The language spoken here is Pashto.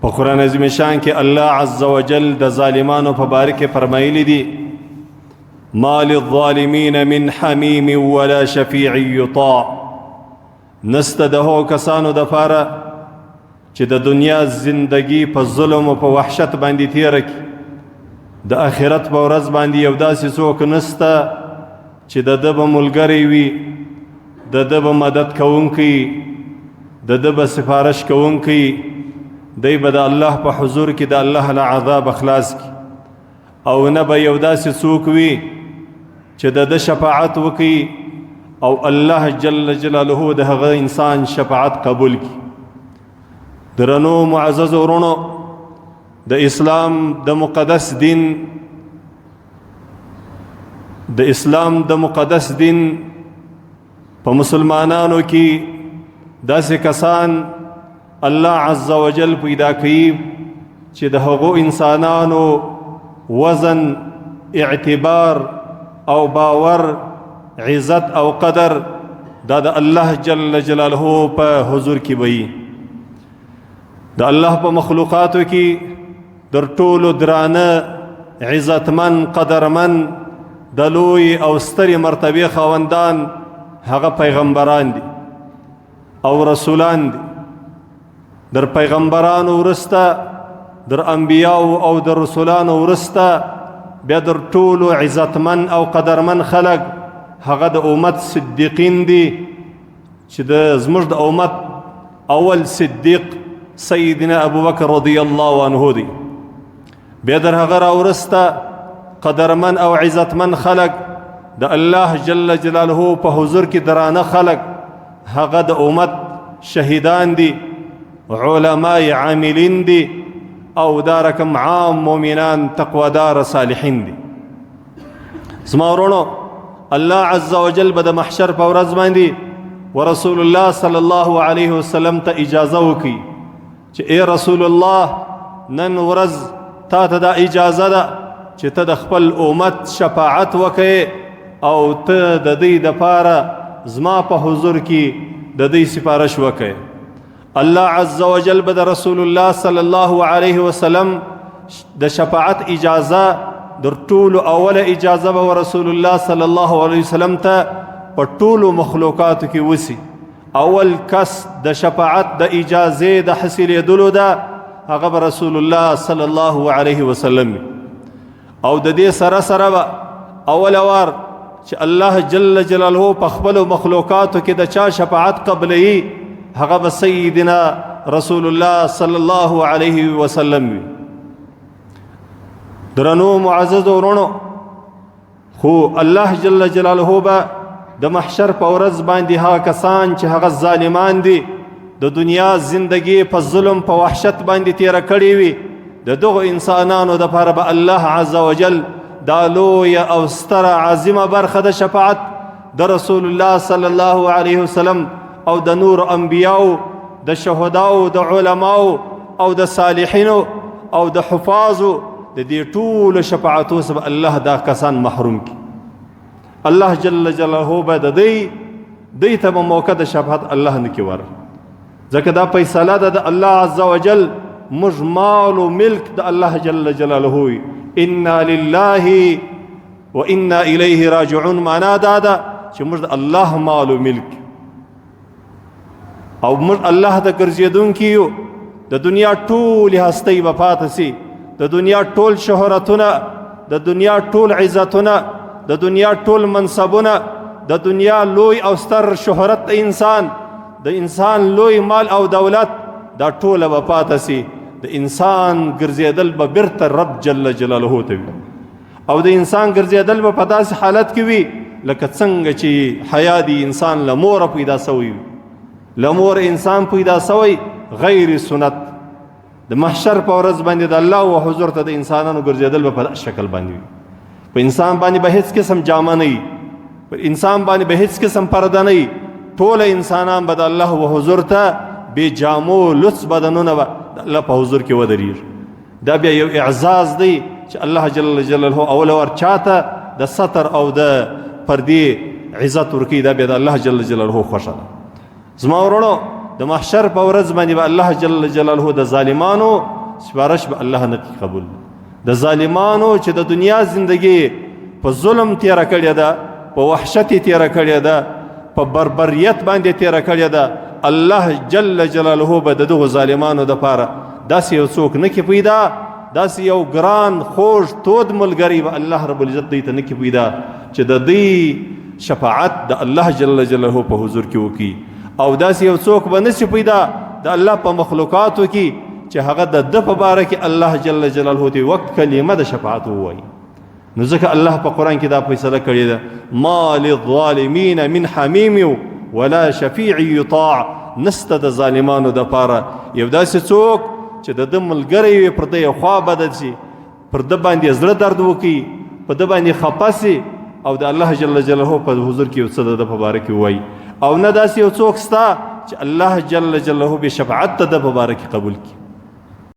په قرآن عظیم شان کې الله عز وجل د ظالمانو په باره کې فرمایلی دي ما للظالمین من حمیم ولا شفیع یطاع. نسته د هغو کسانو دپاره چې د دنیا زندگی په ظلم او په وحشت باندې تیره کړي، د آخرت په ورځ باندې یو داسې څوک نسته چې د ده به ملګری وي، د ده به مدد کوونکی، د ده به سفارش کوونکی، دی به د الله په حضور کې د الله له عذاب خلاص کی. او نه به یو داسې څوک وي چې د ده شفاعت وکړي او الله جل جلاله د هغه انسان شفاعت قبول کی. درنو معزز ورونو، د اسلام د مقدس دین په مسلمانانو کې داسې کسان الله عز وجل پیدا کړي چې د هغو انسانانو وزن، اعتبار او باور، عزت او قدر دا د الله جل جلاله په حضور کې وي. د الله په مخلوقاتو کې در ټولو درانه، عزتمن، قدرمن، د لوی او سترې مرتبې خاوندان هغه پیغمبران دي او رسولان دي. در پیغمبرانو ورسته، در انبیاو او در رسولانو ورسته بیا در ټولو عزتمن او قدرمن خلق هغه د امت صدیقین دي چې د زموږ د امت اول صدیق سیدنا ابوبکر رضی الله عنه دی. بیا در هغه راورسته قدرمن او عزتمن خلق د الله جل جلاله په حضور کې درانه خلق هغه د امت شهیدان دي، علماء عاملین دي، او دا رقم عام مؤمنان تقوادار صالحین دي. زما ورونو، الله عز وجل به د محشر په ورځ باندې ورسول الله صلی الله علیه وسلم ته اجازه وکړي چې ای رسول الله، نن ورځ تا ته دا اجازه ده چې ته د خپل امت شفاعت وکړې او ته د دوی دپاره زما په حضور کې د دوی سفارش وکړې. الله عز وجل به د رسول الله صلی الله علیه وسلم د شفاعت اجازه در ټولو اوله اجازه به رسول الله صلی الله علیه وسلم ته په ټولو مخلوقاتو کې وسی. اول کس د شفاعت د اجازه د حاصلېدلو ده هغه به رسول الله صلی الله علیه وسلم. او د دې سره سره به اوله وار چې الله جل جلاله په خپلو مخلوقاتو کې د چا شفاعت قبلوي هغه به سیدنا رسول الله صلی الله علیه وسلم وي. درنو معزز ورونو، خو الله جل جلاله به د محشر په ورځ باندې هغه کسان چې هغه ظالمان دي، د دنیا زندگی په ظلم په وحشت باندې تیره کړې وي، د دغو انسانانو دپاره به الله عز وجل دا لویه او ستره عظیمه برخه د شفاعت د رسول الله صلی الله علیه وسلم او د نور انبیاو، د شهداو، د علماو او د صالحینو او د حفاظو، د دې ټولو شفاعتو څخه الله دا کسان محروم کی. الله جل جلاله به د دوی ته به موقع د شفاعت الله نه کی ور، ځکه دا فیصله ده د الله عز وجل. موږ مال و ملک د الله جل جلاله وي. انا لله و انا الیه راجعون. معنا دا ده چې موږ د الله مال و ملک او موږ الله ته ګرځېدونکي یو. د دنیا ټولې هستۍ به پاتې سي، د دنیا ټول شهرتونه، د دنیا ټول عزتونه، د دنیا ټول منصبونه، د دنیا لوی او ستر شهرت د انسان لوی مال او دولت دا ټوله به پاتې سي. د انسان ګرځېدل به بیرته رب جل جلاله ته وي، او د انسان ګرځېدل به په داسې حالت کې وي لکه څنګه چې حیا د انسان له موره پیدا سوی وي. له مور انسان پیدا سوی غیر سنت. د محشر په ورځ باندې د الله و حضور ته د انسانانو ګرځېدل به په شکل باندې وي. په انسان باندې به هیڅ قسم جامه نه وي، په انسان باندې به هیڅ قسم پرده نه وي. ټول انسانان به د الله و حضور ته بې جامو لڅ بدنونه به د الله په حضور کې ودرېږي. دا بیا یو اعزاز دی چې الله جل جلاله اول ور چاته د ستر او د پردې عزت ورکوي. دا بیا د الله جل جلاله خوښه ده. زما ورونو، د محشر په ورځ باندې به الله جل جلاله د ظالمانو سپارش به الله نه قبول. د ظالمانو چې د دنیا زندگی په ظلم تیره کړې ده، په وحشت تیره کړې ده، په بربریت باندې تیره کړې ده، الله جل جلاله به د دغو ظالمانو دپاره داسې یو څوک نه کې پیدا، داسې یو ګران خوږ تود ملګری به الله رب العزت دوی ته نه کې پیدا چې د دوی شفاعت د الله جل جلاله په حضور کې وکړي. او داسې یو څوک به نشي پیدا د الله په مخلوقاتو کې چې هغه د ده په باره کې الله جل جلاله ته وقت کلمه د شفاعت ووایي. نو ځکه الله په قرآن کې دا فیصله کړې ده، ما للظالمین من حمیم ولا شفیع یطاع. نسته د ظالمانو دپاره یو داسې څوک چې د ده ملګری وي، پر ده یو خوا بده شي، پر ده باندې زړه درد وکړي، په ده باندې خفه سي او د الله جل جلاله په حضور کې یو څه د ده په باره کې ووایي. او نه داسې یو څوک سته چې الله جل جلاله به شفاعت د ده په باره کې قبول کړي.